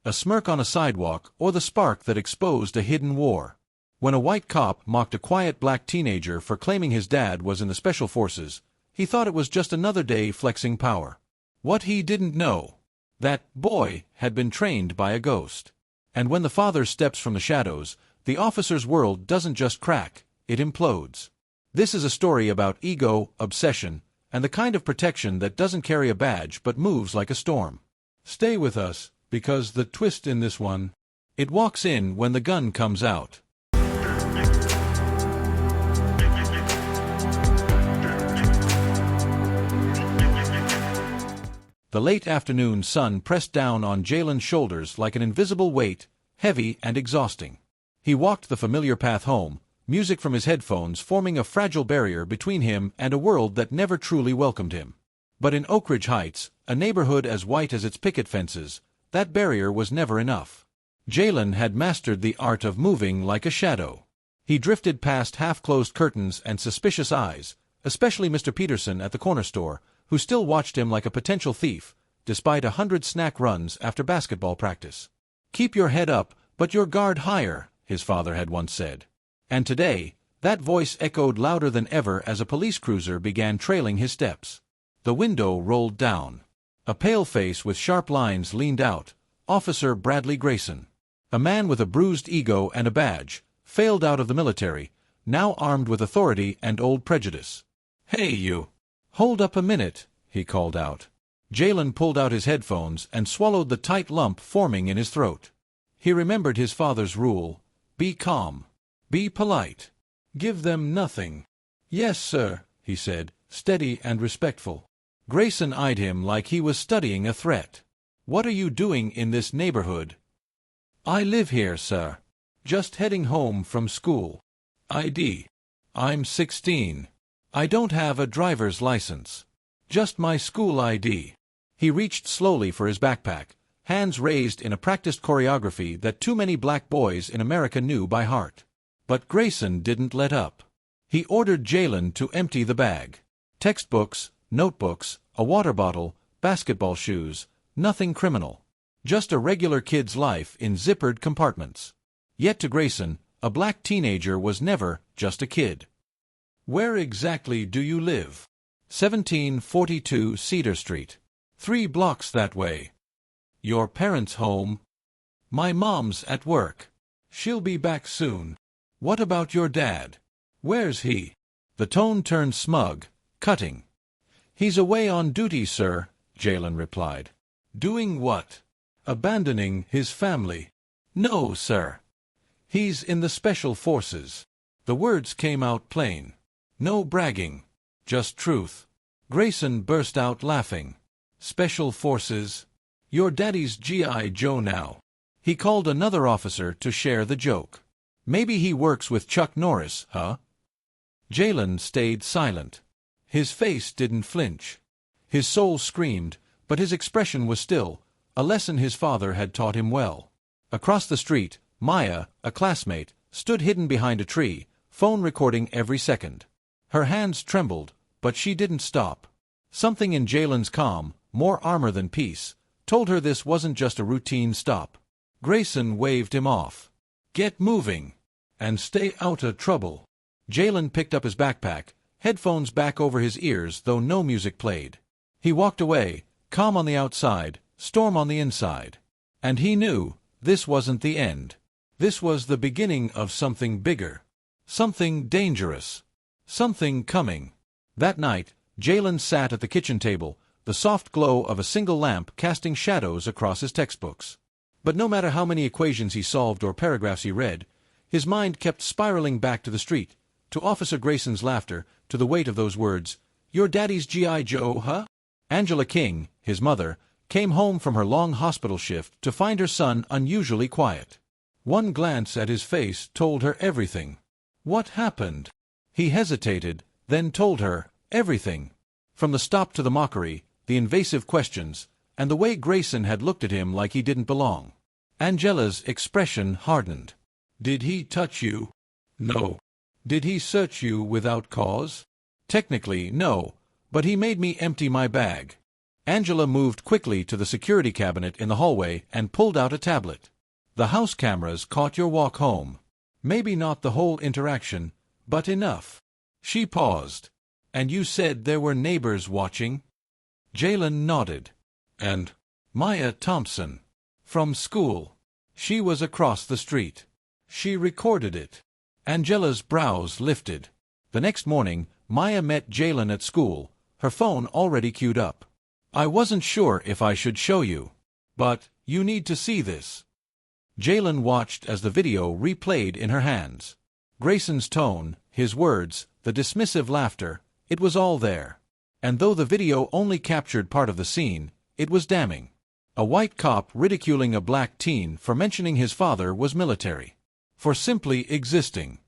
a smirk on a sidewalk, or the spark that exposed a hidden war. When a white cop mocked a quiet black teenager for claiming his dad was in the Special Forces, he thought it was just another day flexing power. What he didn't know, that boy had been trained by a ghost. And when the father steps from the shadows, the officer's world doesn't just crack, it implodes. This is a story about ego, obsession, and the kind of protection that doesn't carry a badge but moves like a storm. Stay with us, because the twist in this one, it walks in when the gun comes out. The late afternoon sun pressed down on Jalen's shoulders like an invisible weight, heavy and exhausting. He walked the familiar path home, music from his headphones forming a fragile barrier between him and a world that never truly welcomed him. But in Oak Ridge Heights, a neighborhood as white as its picket fences, that barrier was never enough. Jalen had mastered the art of moving like a shadow. He drifted past half-closed curtains and suspicious eyes, especially Mr. Peterson at the corner store, who still watched him like a potential thief, despite 100 snack runs after basketball practice. "Keep your head up, but your guard higher," his father had once said. And today, that voice echoed louder than ever as a police cruiser began trailing his steps. The window rolled down. A pale face with sharp lines leaned out, Officer Bradley Grayson. A man with a bruised ego and a badge, failed out of the military, now armed with authority and old prejudice. "Hey you! Hold up a minute," he called out. Jalen pulled out his headphones and swallowed the tight lump forming in his throat. He remembered his father's rule: be calm. Be polite. Give them nothing. "Yes, sir," he said, steady and respectful. Grayson eyed him like he was studying a threat. "What are you doing in this neighborhood?" "I live here, sir. Just heading home from school." "ID?" "I'm 16. I don't have a driver's license. Just my school ID." He reached slowly for his backpack, hands raised in a practiced choreography that too many black boys in America knew by heart. But Grayson didn't let up. He ordered Jalen to empty the bag. Textbooks, notebooks, a water bottle, basketball shoes, nothing criminal. Just a regular kid's life in zippered compartments. Yet to Grayson, a black teenager was never just a kid. "Where exactly do you live?" 1742 Cedar Street. 3 blocks that way." "Your parents' home?" "My mom's at work. She'll be back soon." "What about your dad? Where's he?" The tone turned smug, cutting. "He's away on duty, sir," Jalen replied. "Doing what?" "Abandoning his family." "No, sir. He's in the Special Forces." The words came out plain. No bragging. Just truth. Grayson burst out laughing. "Special Forces? Your daddy's G.I. Joe now." He called another officer to share the joke. "Maybe he works with Chuck Norris, huh?" Jalen stayed silent. His face didn't flinch. His soul screamed, but his expression was still, a lesson his father had taught him well. Across the street, Maya, a classmate, stood hidden behind a tree, phone recording every second. Her hands trembled, but she didn't stop. Something in Jalen's calm, more armor than peace, told her this wasn't just a routine stop. Grayson waved him off. "Get moving. And stay outta trouble." Jalen picked up his backpack, headphones back over his ears though no music played. He walked away, calm on the outside, storm on the inside. And he knew, this wasn't the end. This was the beginning of something bigger. Something dangerous. Something coming. That night, Jalen sat at the kitchen table, the soft glow of a single lamp casting shadows across his textbooks. But no matter how many equations he solved or paragraphs he read, his mind kept spiraling back to the street, to Officer Grayson's laughter, to the weight of those words, "Your daddy's G.I. Joe, huh?" Angela King, his mother, came home from her long hospital shift to find her son unusually quiet. One glance at his face told her everything. "What happened?" He hesitated, then told her everything. From the stop to the mockery, the invasive questions, and the way Grayson had looked at him like he didn't belong. Angela's expression hardened. "Did he touch you?" "No." "Did he search you without cause?" "Technically, no, but he made me empty my bag." Angela moved quickly to the security cabinet in the hallway and pulled out a tablet. The house cameras caught your walk home. Maybe not the whole interaction, but enough. She paused. And you said there were neighbors watching? Jalen nodded. And Maya Thompson. From school. She was across the street. She recorded it. Angela's brows lifted. The next morning, Maya met Jalen at school, her phone already queued up. I wasn't sure if I should show you. But you need to see this. Jalen watched as the video replayed in her hands. Grayson's tone, his words, the dismissive laughter, it was all there. And though the video only captured part of the scene, it was damning. A white cop ridiculing a black teen for mentioning his father was military. For simply existing.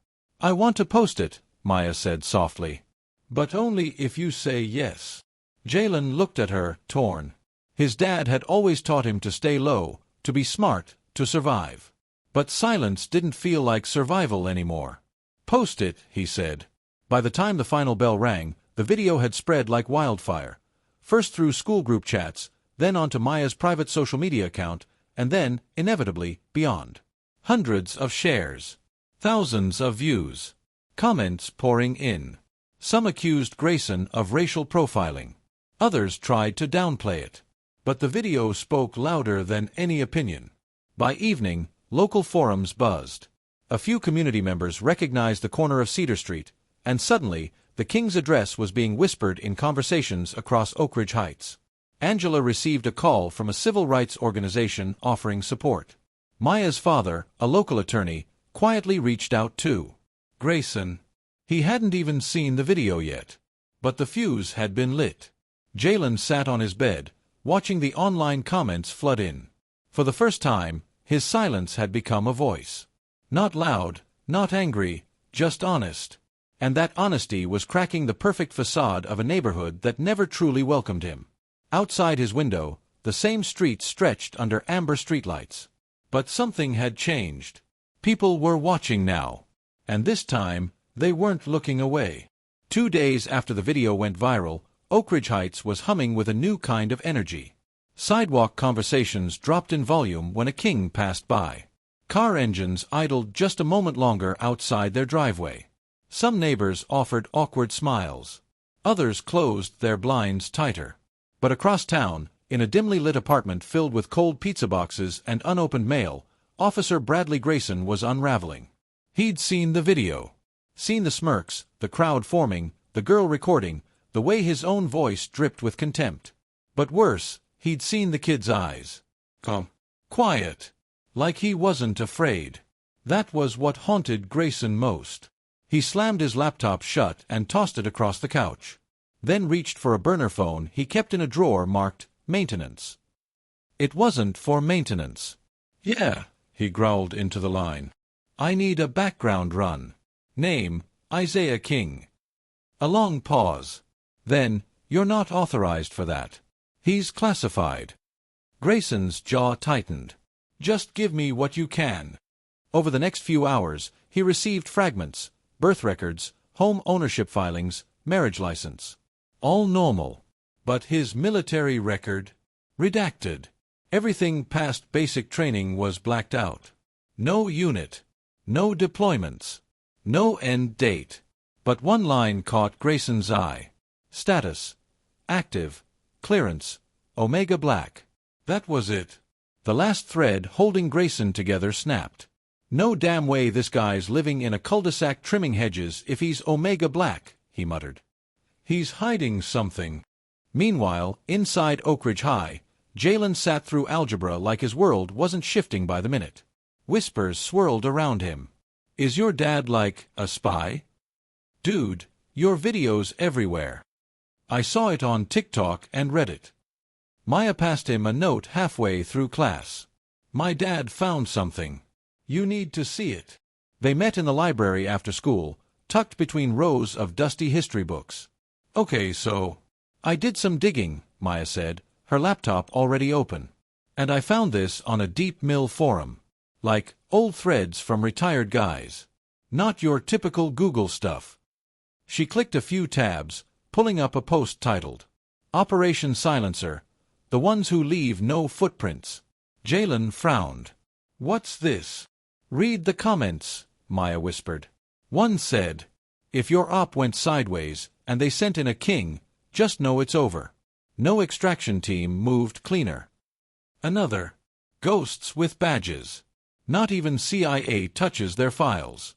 I want to post it, Maya said softly. But only if you say yes. Jalen looked at her, torn. His dad had always taught him to stay low, to be smart, to survive. But silence didn't feel like survival anymore. Post it, he said. By the time the final bell rang, the video had spread like wildfire. First through school group chats, then onto Maya's private social media account, and then, inevitably, beyond. Hundreds of shares. Thousands of views. Comments pouring in. Some accused Grayson of racial profiling. Others tried to downplay it. But the video spoke louder than any opinion. By evening, local forums buzzed. A few community members recognized the corner of Cedar Street, and suddenly, the king's address was being whispered in conversations across Oak Ridge Heights. Angela received a call from a civil rights organization offering support. Maya's father, a local attorney, quietly reached out too. Grayson. He hadn't even seen the video yet. But the fuse had been lit. Jalen sat on his bed, watching the online comments flood in. For the first time, his silence had become a voice. Not loud, not angry, just honest. And that honesty was cracking the perfect facade of a neighborhood that never truly welcomed him. Outside his window, the same street stretched under amber streetlights. But something had changed. People were watching now. And this time, they weren't looking away. 2 days after the video went viral, Oak Ridge Heights was humming with a new kind of energy. Sidewalk conversations dropped in volume when a king passed by. Car engines idled just a moment longer outside their driveway. Some neighbors offered awkward smiles. Others closed their blinds tighter. But across town, in a dimly lit apartment filled with cold pizza boxes and unopened mail, Officer Bradley Grayson was unraveling. He'd seen the video. Seen the smirks, the crowd forming, the girl recording, the way his own voice dripped with contempt. But worse, he'd seen the kid's eyes. Quiet. Like he wasn't afraid. That was what haunted Grayson most. He slammed his laptop shut and tossed it across the couch. Then reached for a burner phone he kept in a drawer marked Maintenance. It wasn't for maintenance. Yeah, he growled into the line. I need a background run. Name, Isaiah King. A long pause. Then, you're not authorized for that. He's classified. Grayson's jaw tightened. Just give me what you can. Over the next few hours, he received fragments, birth records, home ownership filings, marriage license. All normal. But his military record? Redacted. Everything past basic training was blacked out. No unit. No deployments. No end date. But one line caught Grayson's eye. Status. Active. Clearance. Omega Black. That was it. The last thread holding Grayson together snapped. No damn way this guy's living in a cul-de-sac trimming hedges if he's Omega Black, he muttered. He's hiding something. Meanwhile, inside Oak Ridge High, Jalen sat through algebra like his world wasn't shifting by the minute. Whispers swirled around him. Is your dad like a spy? Dude, your video's everywhere. I saw it on TikTok and Reddit. Maya passed him a note halfway through class. My dad found something. You need to see it. They met in the library after school, tucked between rows of dusty history books. Okay, so I did some digging, Maya said, her laptop already open. And I found this on a Deep Mill forum. Like, old threads from retired guys. Not your typical Google stuff. She clicked a few tabs, pulling up a post titled, Operation Silencer, The ones who leave no footprints. Jalen frowned. What's this? Read the comments, Maya whispered. One said, if your op went sideways and they sent in a king, just know it's over. No extraction team moved cleaner. Another, ghosts with badges. Not even CIA touches their files.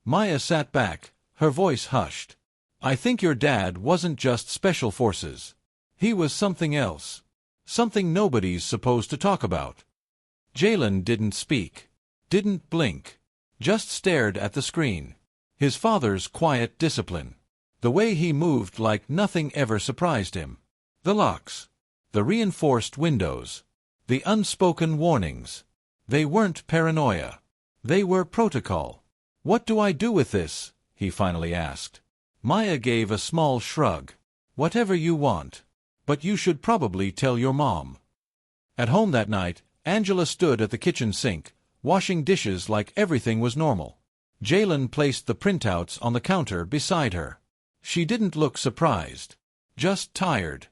Maya sat back, her voice hushed. I think your dad wasn't just special forces. He was something else. Something nobody's supposed to talk about. Jalen didn't speak. Didn't blink. Just stared at the screen. His father's quiet discipline. The way he moved like nothing ever surprised him. The locks. The reinforced windows. The unspoken warnings. They weren't paranoia. They were protocol. What do I do with this? He finally asked. Maya gave a small shrug. Whatever you want. But you should probably tell your mom. At home that night, Angela stood at the kitchen sink, washing dishes like everything was normal. Jalen placed the printouts on the counter beside her. She didn't look surprised. Just tired.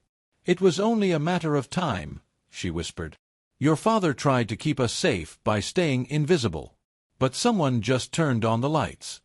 It was only a matter of time, she whispered. Your father tried to keep us safe by staying invisible. But someone just turned on the lights.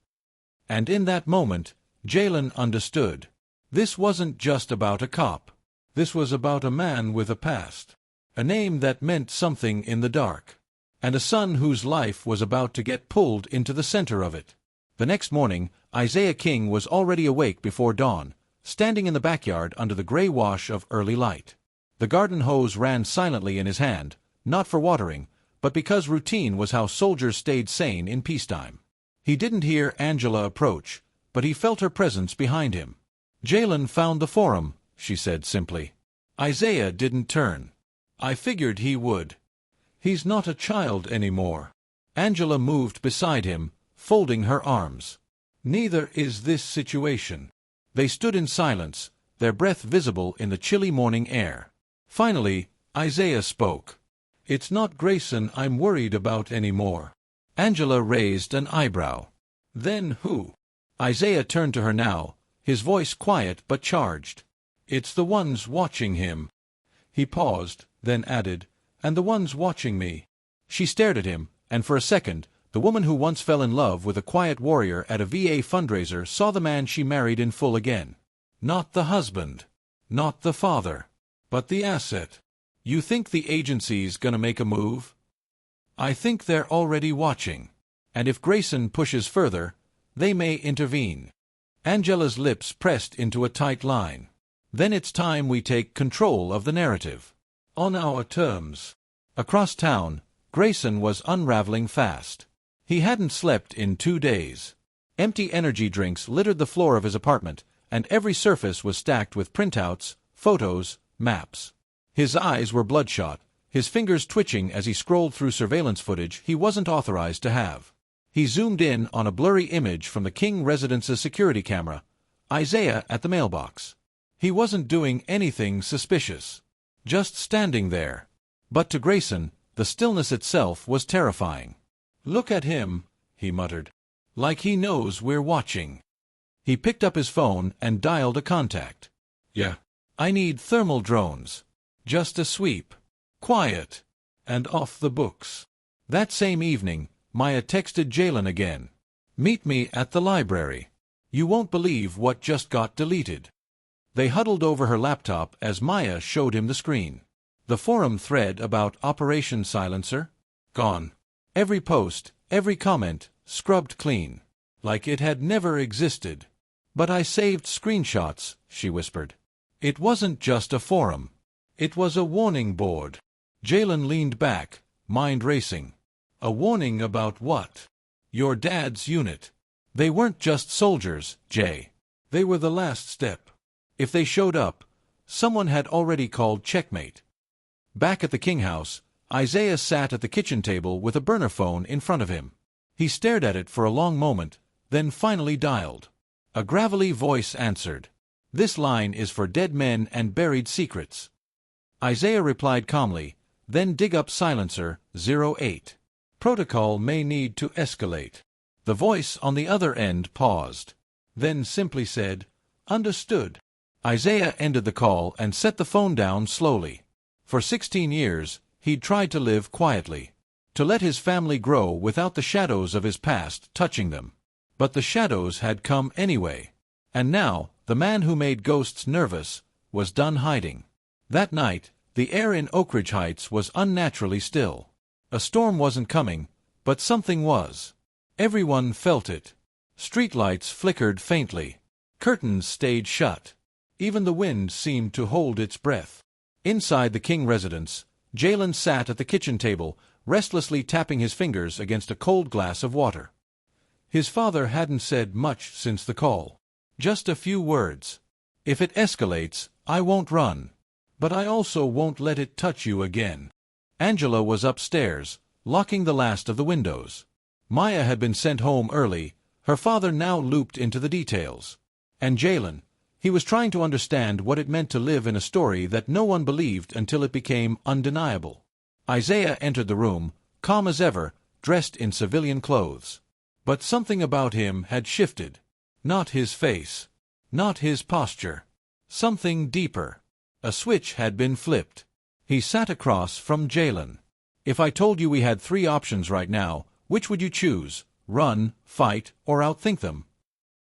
And in that moment, Jalen understood. This wasn't just about a cop. This was about a man with a past. A name that meant something in the dark. And a son whose life was about to get pulled into the center of it. The next morning, Isaiah King was already awake before dawn, standing in the backyard under the gray wash of early light. The garden hose ran silently in his hand, not for watering, but because routine was how soldiers stayed sane in peacetime. He didn't hear Angela approach, but he felt her presence behind him. Jalen found the forum, she said simply. Isaiah didn't turn. I figured he would. He's not a child anymore. Angela moved beside him, folding her arms. Neither is this situation. They stood in silence, their breath visible in the chilly morning air. Finally, Isaiah spoke. It's not Grayson I'm worried about anymore. Angela raised an eyebrow. Then who? Isaiah turned to her now, his voice quiet but charged. It's the ones watching him. He paused, then added, and the ones watching me. She stared at him, and for a second, the woman who once fell in love with a quiet warrior at a VA fundraiser saw the man she married in full again. Not the husband. Not the father. But the asset. You think the agency's gonna make a move? I think they're already watching. And if Grayson pushes further, they may intervene. Angela's lips pressed into a tight line. Then it's time we take control of the narrative. On our terms. Across town, Grayson was unraveling fast. He hadn't slept in 2 days. Empty energy drinks littered the floor of his apartment, and every surface was stacked with printouts, photos, maps. His eyes were bloodshot, his fingers twitching as he scrolled through surveillance footage he wasn't authorized to have. He zoomed in on a blurry image from the King residence's security camera, Isaiah at the mailbox. He wasn't doing anything suspicious. Just standing there. But to Grayson, the stillness itself was terrifying. Look at him, he muttered. Like he knows we're watching. He picked up his phone and dialed a contact. Yeah. I need thermal drones. Just a sweep. Quiet. And off the books. That same evening, Maya texted Jalen again. Meet me at the library. You won't believe what just got deleted. They huddled over her laptop as Maya showed him the screen. The forum thread about Operation Silencer? Gone. Every post, every comment, scrubbed clean. Like it had never existed. But I saved screenshots, she whispered. It wasn't just a forum. It was a warning board. Jalen leaned back, mind racing. A warning about what? Your dad's unit. They weren't just soldiers, Jay. They were the last step. If they showed up, someone had already called checkmate. Back at the King house, Isaiah sat at the kitchen table with a burner phone in front of him. He stared at it for a long moment, then finally dialed. A gravelly voice answered. This line is for dead men and buried secrets. Isaiah replied calmly, then dig up silencer 08. Protocol may need to escalate. The voice on the other end paused, then simply said, understood. Isaiah ended the call and set the phone down slowly. For 16 years, he'd tried to live quietly, to let his family grow without the shadows of his past touching them. But the shadows had come anyway. And now, the man who made ghosts nervous was done hiding. That night, the air in Oak Ridge Heights was unnaturally still. A storm wasn't coming, but something was. Everyone felt it. Streetlights flickered faintly. Curtains stayed shut. Even the wind seemed to hold its breath. Inside the King residence, Jalen sat at the kitchen table, restlessly tapping his fingers against a cold glass of water. His father hadn't said much since the call. Just a few words. "If it escalates, I won't run. But I also won't let it touch you again." Angela was upstairs, locking the last of the windows. Maya had been sent home early. Her father now looped into the details. And Jalen, he was trying to understand what it meant to live in a story that no one believed until it became undeniable. Isaiah entered the room, calm as ever, dressed in civilian clothes. But something about him had shifted. Not his face. Not his posture. Something deeper. A switch had been flipped. He sat across from Jalen. "If I told you we had 3 options right now, which would you choose? Run, fight, or outthink them?"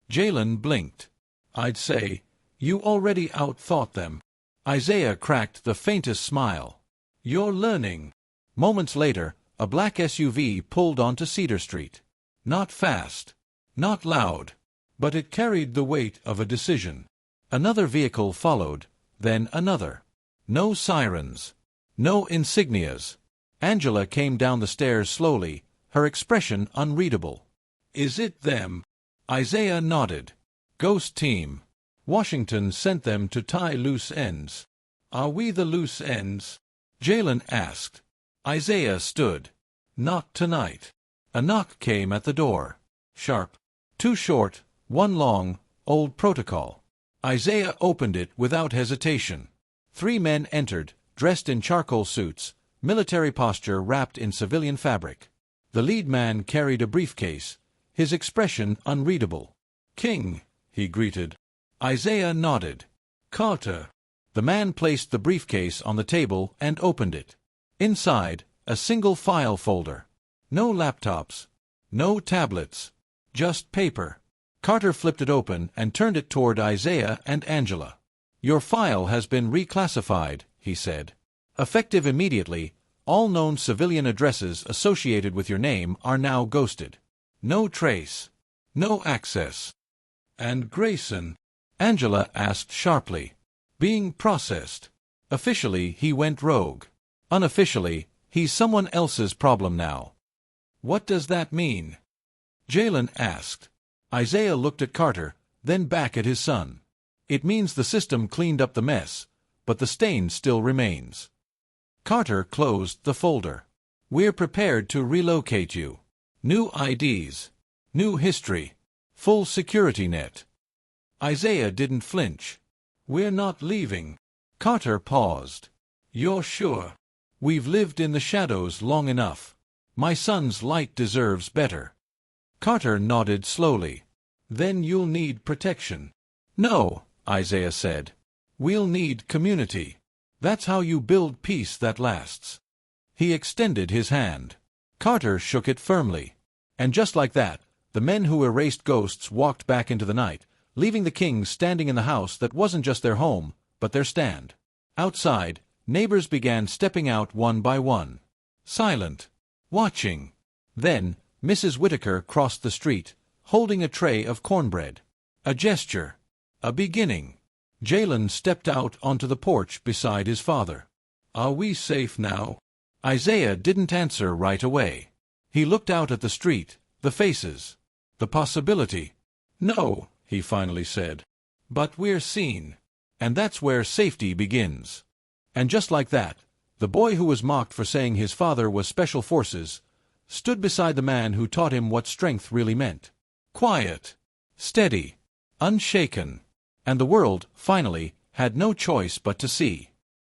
Jalen blinked. "I'd say, you already outthought them." Isaiah cracked the faintest smile. "You're learning." Moments later, a black SUV pulled onto Cedar Street. Not fast. Not loud. But it carried the weight of a decision. Another vehicle followed, then another. No sirens. No insignias. Angela came down the stairs slowly, her expression unreadable. "Is it them?" Isaiah nodded. "Ghost team. Washington sent them to tie loose ends." "Are we the loose ends?" Jalen asked. Isaiah stood. "Not tonight." A knock came at the door. Sharp. 2 short, 1 long, old protocol. Isaiah opened it without hesitation. 3 men entered, dressed in charcoal suits, military posture wrapped in civilian fabric. The lead man carried a briefcase, his expression unreadable. "King," he greeted. Isaiah nodded. "Carter." The man placed the briefcase on the table and opened it. Inside, a single file folder. No laptops. No tablets. Just paper. Carter flipped it open and turned it toward Isaiah and Angela. "Your file has been reclassified," he said. "Effective immediately, all known civilian addresses associated with your name are now ghosted. No trace. No access." "And Grayson?" Angela asked sharply. "Being processed." Officially, he went rogue. Unofficially, he's someone else's problem now. "What does that mean?" Jalen asked. Isaiah looked at Carter, then back at his son. "It means the system cleaned up the mess, but the stain still remains." Carter closed the folder. "We're prepared to relocate you. New IDs. New history. Full security net." Isaiah didn't flinch. "We're not leaving." Carter paused. "You're sure?" "We've lived in the shadows long enough. My son's light deserves better." Carter nodded slowly. "Then you'll need protection." "No," Isaiah said. "We'll need community. That's how you build peace that lasts." He extended his hand. Carter shook it firmly. And just like that, the men who erased ghosts walked back into the night, leaving the Kings standing in the house that wasn't just their home, but their stand. Outside, neighbors began stepping out one by one. Silent. Watching. Then, Mrs. Whitaker crossed the street, holding a tray of cornbread. A gesture. A beginning. Jalen stepped out onto the porch beside his father. "Are we safe now?" Isaiah didn't answer right away. He looked out at the street, the faces, the possibility. "No," he finally said. "But we're seen. And that's where safety begins." And just like that, the boy who was mocked for saying his father was Special Forces stood beside the man who taught him what strength really meant. Quiet. Steady. Unshaken. And the world, finally, had no choice but to see.